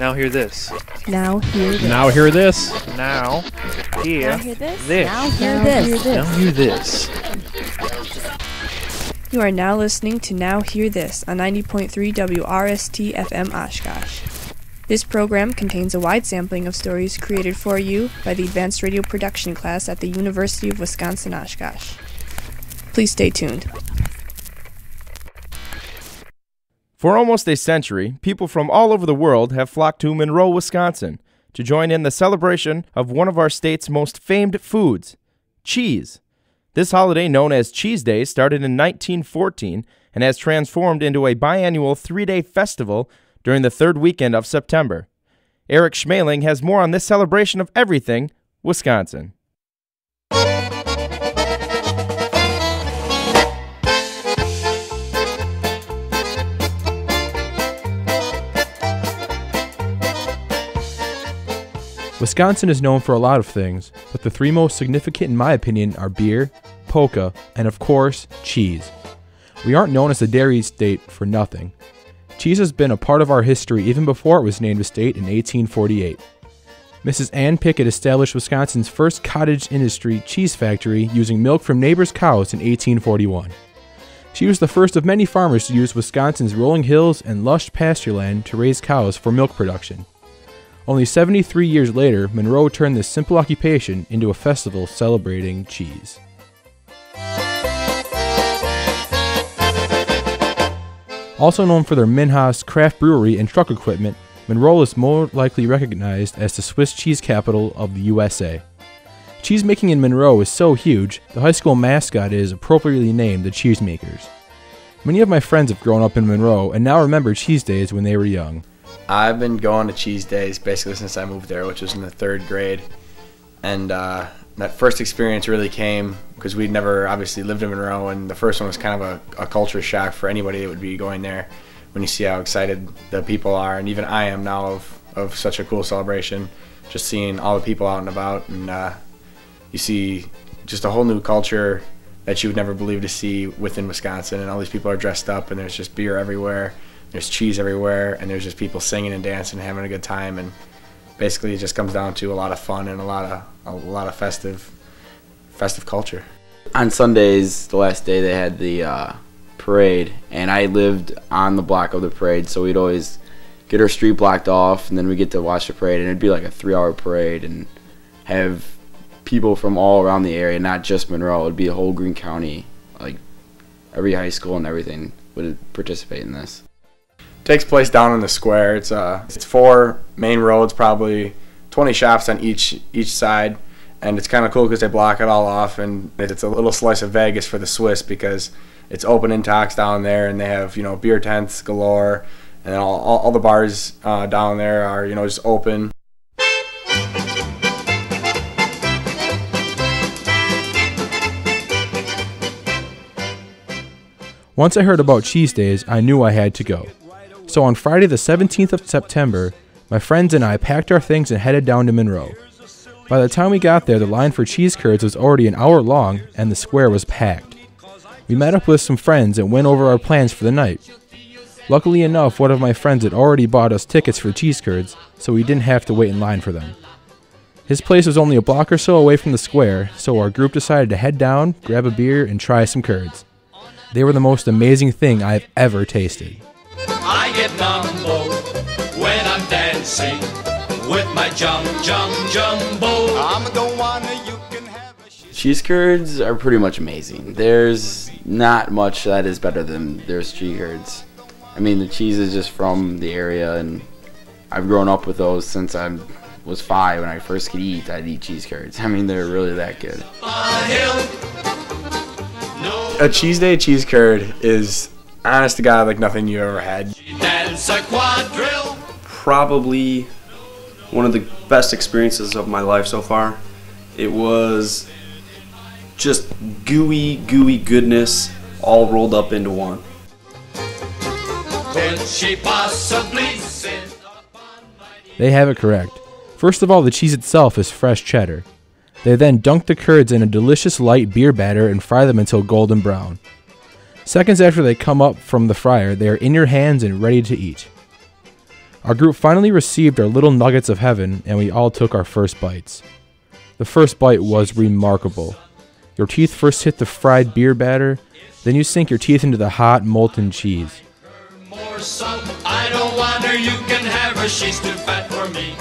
Now hear this. Now hear this. Now hear this. Now hear Now hear this. this. Now hear this. Now hear this. You are now listening to Now Hear This on 90.3 WRST FM Oshkosh. This program contains a wide sampling of stories created for you by the Advanced Radio Production class at the University of Wisconsin-Oshkosh. Please stay tuned. For almost a century, people from all over the world have flocked to Monroe, Wisconsin, to join in the celebration of one of our state's most famed foods, cheese. This holiday, known as Cheese Day, started in 1914 and has transformed into a biannual 3-day festival during the third weekend of September. Eric Schmaling has more on this celebration of everything Wisconsin. Wisconsin is known for a lot of things, but the three most significant in my opinion are beer, polka, and of course, cheese. We aren't known as a dairy state for nothing. Cheese has been a part of our history even before it was named a state in 1848. Mrs. Ann Pickett established Wisconsin's first cottage industry cheese factory using milk from neighbors' cows in 1841. She was the first of many farmers to use Wisconsin's rolling hills and lush pasture land to raise cows for milk production. Only 73 years later, Monroe turned this simple occupation into a festival celebrating cheese. Also known for their Minhas craft brewery and truck equipment, Monroe is more likely recognized as the Swiss cheese capital of the USA. Cheese making in Monroe is so huge, the high school mascot is appropriately named the Cheesemakers. Many of my friends have grown up in Monroe and now remember cheese days when they were young. I've been going to Cheese Days basically since I moved there, which was in the third grade. And that first experience really came because we'd never obviously lived in Monroe, and the first one was kind of a culture shock for anybody that would be going there when you see how excited the people are, and even I am now of such a cool celebration, just seeing all the people out and about, and you see just a whole new culture that you would never believe to see within Wisconsin, and all these people are dressed up, and there's just beer everywhere. There's cheese everywhere, and there's just people singing and dancing and having a good time, and basically it just comes down to a lot of fun and a lot of festive culture. On Sundays, the last day, they had the parade, and I lived on the block of the parade, so we'd always get our street blocked off, and then we get to watch the parade, and it'd be like a 3-hour parade, and have people from all around the area, not just Monroe. It'd be a whole Greene County, like every high school and everything would participate in this. Takes place down in the square. It's 4 main roads, probably 20 shops on each side, and it's kind of cool because they block it all off, and it's a little slice of Vegas for the Swiss because it's open and talks down there, and they have beer tents galore, and all the bars down there are just open. Once I heard about Cheese Days, I knew I had to go. So on Friday the 17th of September, my friends and I packed our things and headed down to Monroe. By the time we got there, the line for cheese curds was already an hour long and the square was packed. We met up with some friends and went over our plans for the night. Luckily enough, one of my friends had already bought us tickets for cheese curds, so we didn't have to wait in line for them. His place was only a block or so away from the square, so our group decided to head down, grab a beer, and try some curds. They were the most amazing thing I've ever tasted. I get numbo when I'm dancing with my jumbo. I'm the one you can have. Cheese curds are pretty much amazing. There's not much that is better than there's cheese curds. I mean, the cheese is just from the area, and I've grown up with those since I was 5. When I first could eat, I'd eat cheese curds. I mean, they're really that good. A Cheese Day cheese curd is, honest to God, like nothing you ever had. Probably one of the best experiences of my life so far. It was just gooey goodness all rolled up into one. They have it correct. First of all, the cheese itself is fresh cheddar. They then dunk the curds in a delicious light beer batter and fry them until golden brown. Seconds after they come up from the fryer, they are in your hands and ready to eat. Our group finally received our little nuggets of heaven, and we all took our first bites. The first bite was remarkable. Your teeth first hit the fried beer batter, then you sink your teeth into the hot, molten cheese. More salt, I don't want her, you can have her, she's too fat for me.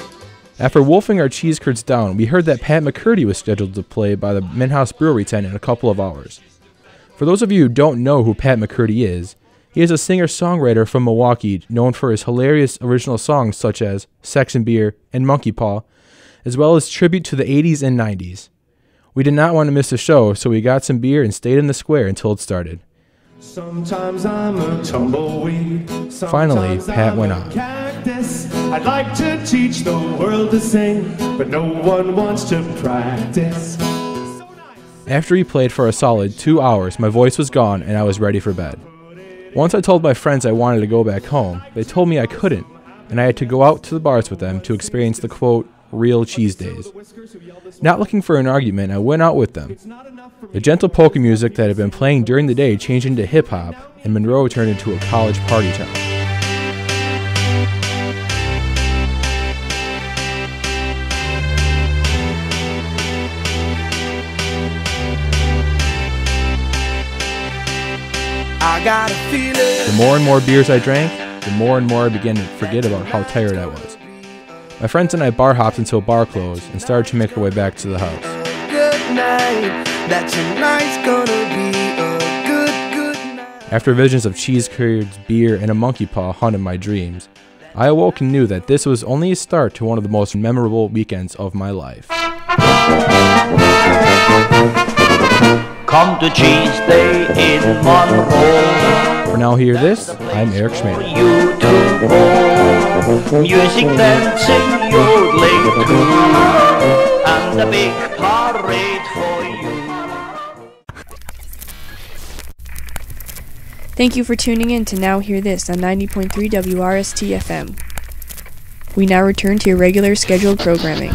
After wolfing our cheese curds down, we heard that Pat McCurdy was scheduled to play by the Menhouse Brewery tent in a couple of hours. For those of you who don't know who Pat McCurdy is, he is a singer-songwriter from Milwaukee known for his hilarious original songs such as Sex and Beer and Monkey Paw, as well as tribute to the 80s and 90s. We did not want to miss the show, so we got some beer and stayed in the square until it started. Sometimes I'm a tumbleweed. Finally, Pat went on. Cactus. I'd like to teach the world to sing, but no one wants to practice. After he played for a solid 2 hours, my voice was gone and I was ready for bed. Once I told my friends I wanted to go back home, they told me I couldn't, and I had to go out to the bars with them to experience the quote, real cheese days. Not looking for an argument, I went out with them. The gentle polka music that had been playing during the day changed into hip-hop, and Monroe turned into a college party town. I got a feeling. The more and more beers I drank, the more and more I began to forget about how tired I was. My friends and I bar hopped until bar closed and started to make our way back to the house. Good night. That tonight's gonna be a good night. After visions of cheese curds, beer, and a monkey paw haunted my dreams, I awoke and knew that this was only a start to one of the most memorable weekends of my life. Come to Cheese Day in Monroe. For Now Hear This, I'm Eric Schmidt. You to go. Music, dancing, yodeling too, and a big parade for you. Thank you for tuning in to Now Hear This on 90.3 WRST FM. We now return to your regular scheduled programming.